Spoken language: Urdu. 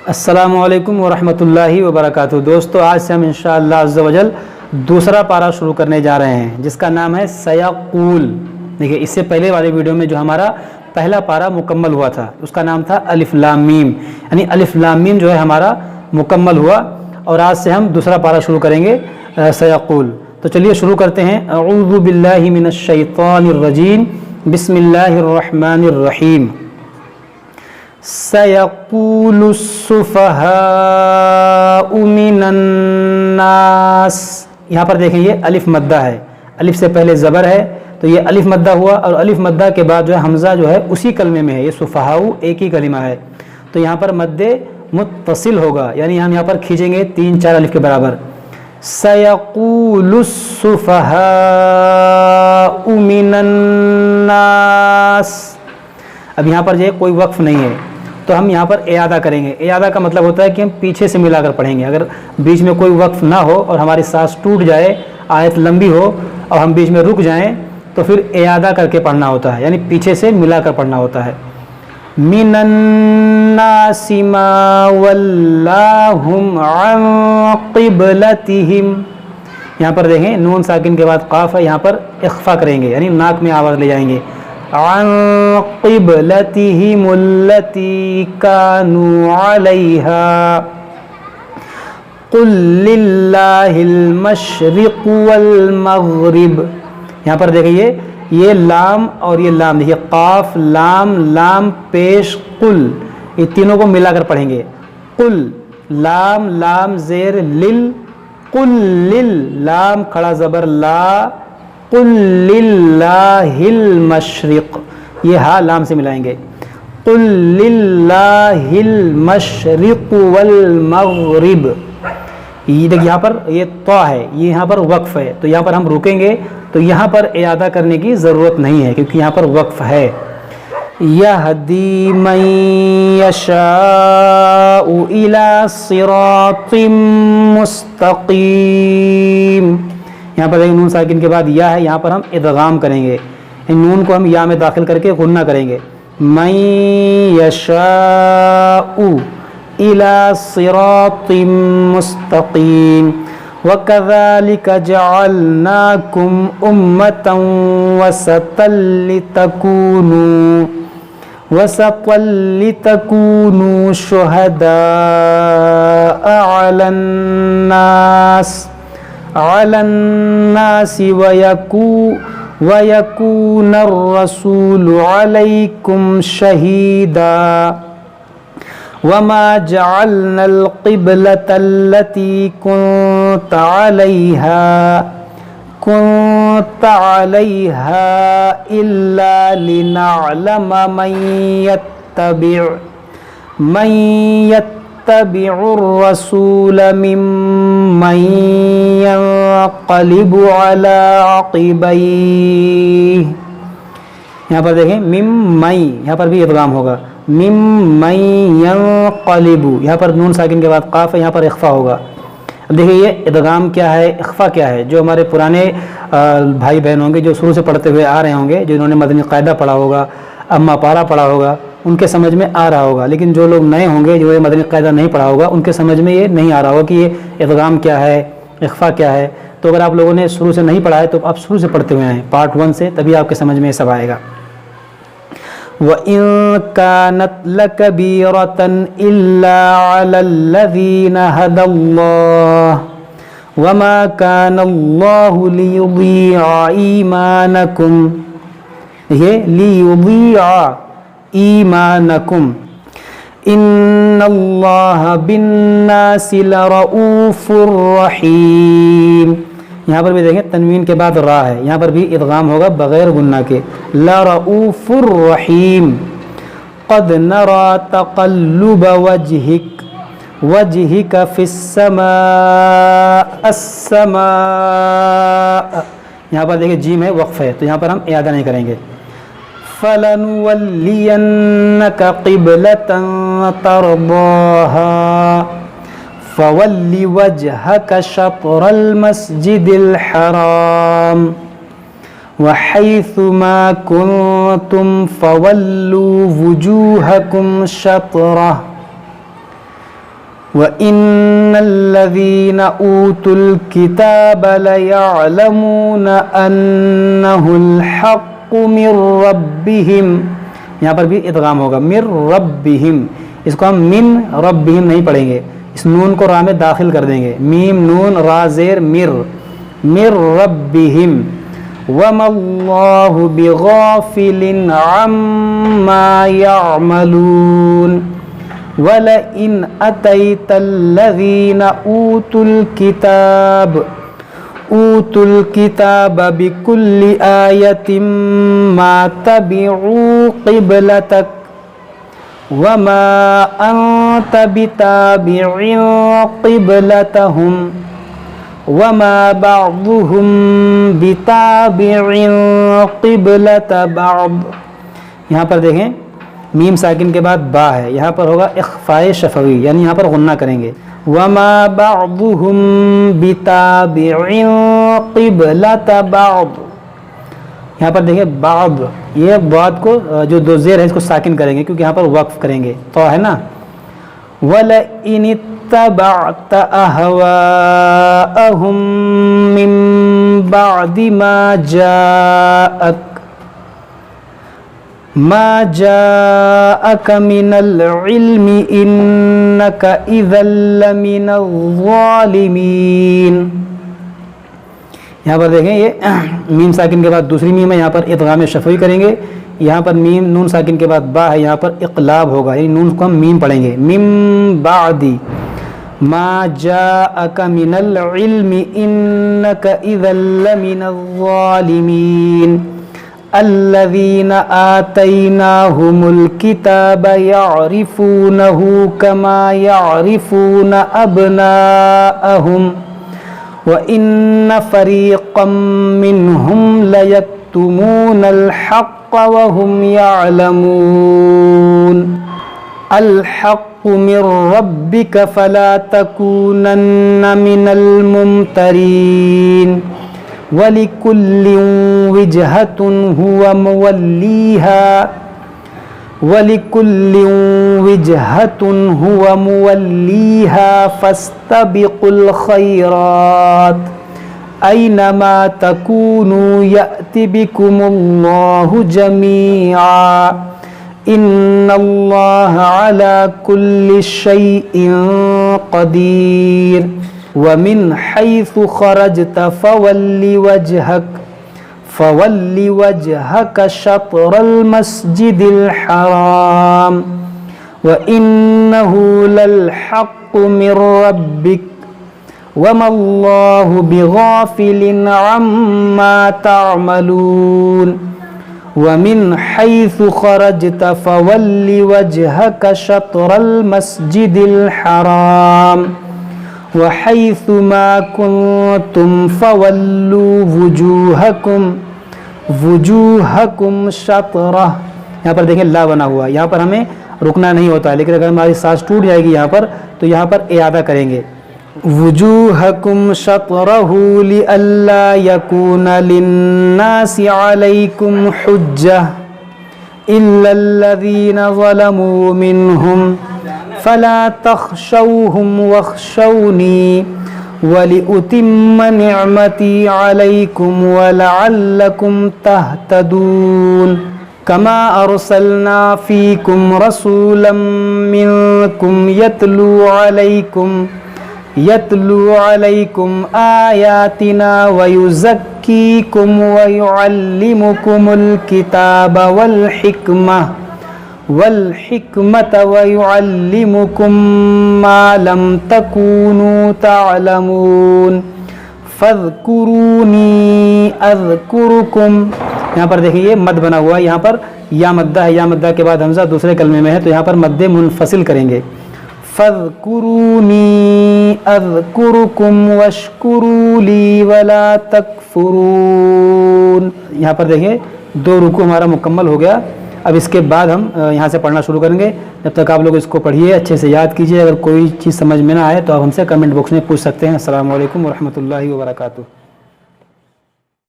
السلام علیکم ورحمۃ اللہ وبرکاتہ۔ دوستو، آج سے ہم انشاءاللہ عز و جل دوسرا پارہ شروع کرنے جا رہے ہیں جس کا نام ہے سیقول۔ دیکھیے، اس سے پہلے والے ویڈیو میں جو ہمارا پہلا پارہ مکمل ہوا تھا اس کا نام تھا الف لام میم، یعنی الف لام میم جو ہے ہمارا مکمل ہوا، اور آج سے ہم دوسرا پارہ شروع کریں گے سیقول۔ تو چلیے شروع کرتے ہیں۔ اعوذ باللہ من الشیطان الرجیم، بسم اللہ الرحمن الرحیم۔ سَيَقُولُ السُّفَهَاءُ مِنَ النَّاسِ، یہاں پر دیکھیں یہ الف مدہ ہے، الف سے پہلے زبر ہے تو یہ الف مدہ ہوا، اور الف مدہ کے بعد جو ہے حمزہ جو ہے اسی کلمے میں ہے، یہ سفہاء ایک ہی کلمہ ہے، تو یہاں پر مد متصل ہوگا، یعنی ہم یہاں پر کھینچیں گے 3-4 الف کے برابر۔ سَيَقُولُ السُّفَهَاءُ مِنَ النَّاسِ، اب یہاں پر جو ہے کوئی وقف نہیں ہے تو ہم یہاں پر اعادہ کریں گے۔ اعادہ کا مطلب ہوتا ہے کہ ہم پیچھے سے ملا کر پڑھیں گے، اگر بیچ میں کوئی وقف نہ ہو اور ہماری سانس ٹوٹ جائے، آیت لمبی ہو اور ہم بیچ میں رک جائیں تو پھر اعادہ کر کے پڑھنا ہوتا ہے، یعنی پیچھے سے ملا کر پڑھنا ہوتا ہے۔ من الناس ما ولاهم عن قبلتهم، یہاں پر دیکھیں نون ساکن کے بعد قاف ہے، یہاں پر اخفا کریں گے، یعنی ناک میں آواز لے جائیں گے۔ عن قبلتهم التي كانوا عليها قل لله المشرق والمغرب، یہاں پر دیکھیے یہ لام اور یہ لام، دیکھیے قاف لام لام پیش قل، یہ تینوں کو ملا کر پڑھیں گے۔ قل لام لام زیر لل، قل لل لام کھڑا زبر لا، قل للہ المشرق، یہ ہا لام سے ملائیں گے۔ قل للہ المشرق والمغرب، یہ دیکھ یہاں پر یہ طا ہے، یہ یہاں پر وقف ہے، تو یہاں پر ہم رکیں گے تو یہاں پر اعادہ کرنے کی ضرورت نہیں ہے کیونکہ یہاں پر وقف ہے۔ یہدی من یشاء الی صراط مستقیم، یہاں پر نون ساکن کے بعد یا ہے، یہاں پر ہم ادغام کریں گے، نون کو ہم یا میں داخل کر کے غنہ کریں گے۔ من یشاء الی صراط مستقیم، وَكَذَلِكَ جَعَلْنَاكُمْ أُمَّةً وَسَطًا لِتَكُونُوا شُهَدَاءَ عَلَى النَّاسِ وَيَكُونَ الرَّسُولُ عَلَيْكُمْ شَهِيدًا وَمَا جَعَلْنَا الْقِبْلَةَ الَّتِي كُنْتَ عَلَيْهَا إِلَّا لِنَعْلَمَ مَنْ يَتَّبِعُ الرَّسُولَ مِمَّنْ يَنْقَلِبُ عَلَى عَقِبَيْهِ، یہاں پر دیکھیں مِمَّنْ، یہاں پر بھی ادغام ہوگا، مِمَّنْ يَنْقَلِبُ، یہاں پر نون ساکن کے بعد قاف ہے، یہاں پر اخفا ہوگا۔ اب دیکھیں یہ ادغام کیا ہے، اخفا کیا ہے، جو ہمارے پرانے بھائی بہن ہوں گے جو شروع سے پڑھتے ہوئے آ رہے ہوں گے، جو انہوں نے مدنی قاعدہ پڑھا ہوگا، اما پارہ پڑھا ہوگا، ان کے سمجھ میں آ رہا ہوگا، لیکن جو لوگ نئے ہوں گے جو مدنی قاعدہ نہیں پڑھا ہوگا ان کے سمجھ میں یہ نہیں آ رہا ہوگا کہ یہ ادغام کیا ہے، اخفا کیا ہے۔ تو اگر آپ لوگوں نے شروع سے نہیں پڑھا ہے تو آپ شروع سے پڑھتے ہوئے آئیں، پارٹ 1 سے، تبھی آپ کے سمجھ میں یہ سب آئے گا۔ وَإِن كَانَتْ لَكَبِيرَةً إِلَّا عَلَى الَّذِينَ هَدَى اللَّهُ وَمَا كَانَ اللَّهُ لِيُضِيعَ إِيمَانَكُمْ، یہ لِيُضِيعَ إِيمَانَكُمْ إِنَّ اللَّهَ بِالنَّاسِ لَرَؤُوفٌ رَحِيمٌ، یہاں پر بھی دیکھیں تنوین کے بعد را ہے، یہاں پر بھی ادغام ہوگا بغیر غنہ کے، لَرَؤُوفٌ رَحِيمٌ قَدْ نَرَى تَقَلُّبَ وَجْهِكَ فِي السَّمَاءِ، یہاں پر دیکھیں جیم ہے، وقف ہے، تو یہاں پر ہم اعادہ نہیں کریں گے۔ فَلَنُوَلِّيَنَّكَ قِبْلَةً تَرْضَاهَا فَوَلِّ وَجْهَكَ شَطْرَ الْمَسْجِدِ الْحَرَامِ وَحَيْثُ مَا كُنْتُمْ فَوَلُّوا وُجُوهَكُمْ شَطْرَهُ وَإِنَّ الَّذِينَ أُوتُوا الْكِتَابَ لَيَعْلَمُونَ أَنَّهُ الْحَقُّ مِنْ رَبِّهِمْ، یہاں پر بھی ادغام ہوگا مِنْ رَبِّهِمْ، اس کو ہم مِنْ رَبِّهِمْ نہیں پڑھیں گے، اس نون کو را میں داخل کر دیں گے، میم نون را زیر مِر، مِنْ رَبِّهِمْ وَمَا اللَّهُ بِغَافِلٍ عَمَّا يَعْمَلُونَ وَلَئِنْ أَتَيْتَ الَّذِينَ أُوتُوا الْكِتَابَ بِكُلِّ آيَةٍ مَا تَبِعُوا قِبْلَتَكَ وَمَا أَنْتَ بِتَابِعٍ قِبْلَتَهُمْ وَمَا بَعْضُهُمْ بِتَابِعٍ قِبْلَةَ بَعْضٍ، یہاں پر دیکھیں میم ساکن کے بعد با ہے، یہاں پر ہوگا اخفاء شفوی، یعنی یہاں پر غنہ کریں گے، وَمَا بَعْضُهُمْ بِتَابِعٍ قِبْلَةَ بَعْضٍ، یہاں پر دیکھیں بعض، یہ بعد کو جو دو زیر ہے اس کو ساکن کریں گے کیونکہ یہاں پر وقف کریں گے، تو ہے نا وَلَئِنِ اتَّبَعْتَ أَهْوَاءَهُمْ مِنْ بَعْدِ مَا جَاءَكَ مِنَ الْعِلْمِ إِنَّكَ إِذًا لَمِنَ الظَّالِمِينَ، یہاں پر دیکھیں یہ میم ساکن کے بعد دوسری میم ہے، یہاں پر ادغام شفوی کریں گے، یہاں پر میم نون ساکن کے بعد با ہے، یہاں پر اقلاب ہوگا، یعنی نون کو ہم میم پڑھیں گے، من بعد ما جاءک من العلم انک اذا لمن الظالمین الذین آتیناہم الکتاب یعرفونہ کما یعرفون ابناءہم وَإِنَّ فَرِيقًا مِّنْهُمْ لَيَكْتُمُونَ الْحَقَّ وَهُمْ يَعْلَمُونَ الْحَقُّ مِنْ رَبِّكَ فَلَا تَكُونَنَّ مِنَ الْمُمْتَرِينَ وَلِكُلٍّ وِجْهَةٌ هُوَ مُوَلِّيهَا فَاسْتَبِقُوا الْخَيْرَاتِ أَيْنَمَا تَكُونُوا يَأْتِ بِكُمُ اللَّهُ جَمِيعًا إِنَّ اللَّهَ عَلَى كُلِّ شَيْءٍ قَدِيرٌ وَمِنْ حَيْثُ خَرَجْتَ فَوَلِّ وَجْهَكَ شَطْرَ الْمَسْجِدِ الْحَرَامِ وَإِنَّهُ لَلْحَقُّ مِنْ رَبِّكَ وَمَا اللَّهُ بِغَافِلٍ عَمَّا تَعْمَلُونَ وَمِنْ حَيْثُ خَرَجْتَ فَوَلِّ وَجْهَكَ شَطْرَ الْمَسْجِدِ الْحَرَامِ وَحَيْثُ مَا كُنْتُمْ فَوَلُّوا وُجُوهَكُمْ شَطْرَهُ، یہاں پر دیکھیں لا بنا ہوا، یہاں پر ہمیں رکنا نہیں ہوتا، لیکن اگر ہماری سانس ٹوٹ جائے گی یہاں پر تو یہاں پر اعادہ کریں گے، وُجُوهَكُمْ شَطْرَهُ لِئَلَّا يَكُونَ لِلنَّاسِ عَلَيْكُمْ حُجَّةٌ إِلَّا الَّذِينَ ظَلَمُوا مِنْهُمْ فَلَا تَخْشَوْهُمْ وَاخْشَوْنِي وَلِأُتِمَّ نِعْمَتِي عَلَيْكُمْ وَلَعَلَّكُمْ تَهْتَدُونَ كَمَا أَرْسَلْنَا فِيكُمْ رَسُولًا مِّنكُمْ يَتْلُو عَلَيْكُمْ آيَاتِنَا وَيُزَكِّيكُمْ وَيُعَلِّمُكُمُ الْكِتَابَ وَالْحِكْمَةَ وَيُعَلِّمُكُمْ مَا لَمْ تَكُونُوا تَعْلَمُونَ فَاذْكُرُونِي أَذْكُرُكُمْ، یہاں پر دیکھیں یہ مد بنا ہوا ہے، یہاں پر یا مدہ ہے، یا مدہ کے بعد حمزہ دوسرے کلمے میں ہے تو یہاں پر مد منفصل کریں گے، فَاذْكُرُونِي أَذْكُرُكُمْ وَاشْكُرُوا لِي وَلَا تَكْفُرُونَ، یہاں پر دیکھیں دو رکوع ہمارا مکمل ہو گیا، اب اس کے بعد ہم یہاں سے پڑھنا شروع کریں گے، جب تک آپ لوگ اس کو پڑھیے، اچھے سے یاد کیجیے، اگر کوئی چیز سمجھ میں نہ آئے تو آپ ہم سے کمنٹ باکس میں پوچھ سکتے ہیں۔ السلام علیکم ورحمۃ اللہ وبرکاتہ۔